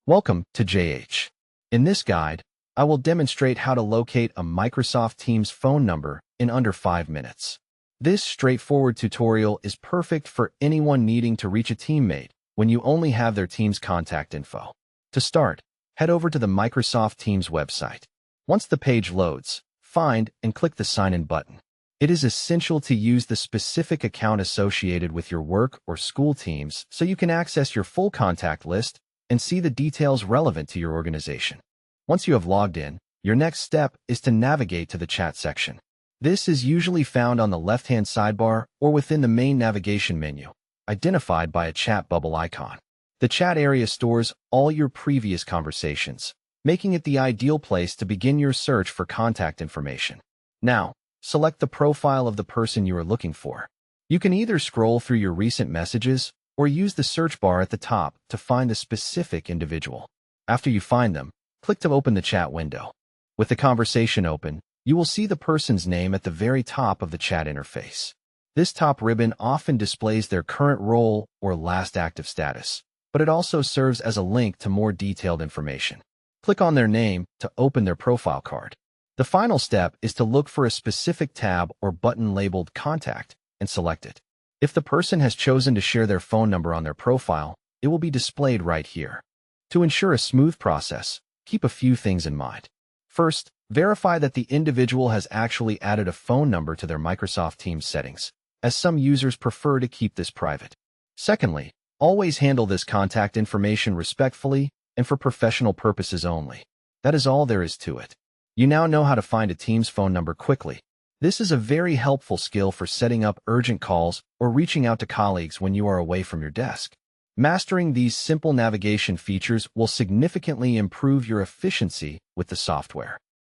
Welcome to JH. In this guide, I will demonstrate how to locate a Microsoft Teams phone number in under 5 minutes. This straightforward tutorial is perfect for anyone needing to reach a teammate when you only have their Teams contact info. To start, head over to the Microsoft Teams website. Once the page loads, find and click the Sign In button. It is essential to use the specific account associated with your work or school teams so you can access your full contact list and see the details relevant to your organization. Once you have logged in, your next step is to navigate to the chat section. This is usually found on the left-hand sidebar or within the main navigation menu, identified by a chat bubble icon. The chat area stores all your previous conversations, making it the ideal place to begin your search for contact information. Now, select the profile of the person you are looking for. You can either scroll through your recent messages or use the search bar at the top to find the specific individual. After you find them, click to open the chat window. With the conversation open, you will see the person's name at the very top of the chat interface. This top ribbon often displays their current role or last active status, but it also serves as a link to more detailed information. Click on their name to open their profile card. The final step is to look for a specific tab or button labeled Contact and select it. If the person has chosen to share their phone number on their profile, it will be displayed right here. To ensure a smooth process, keep a few things in mind. First, verify that the individual has actually added a phone number to their Microsoft Teams settings, as some users prefer to keep this private. Secondly, always handle this contact information respectfully and for professional purposes only. That is all there is to it. You now know how to find a Teams phone number quickly. This is a very helpful skill for setting up urgent calls or reaching out to colleagues when you are away from your desk. Mastering these simple navigation features will significantly improve your efficiency with the software.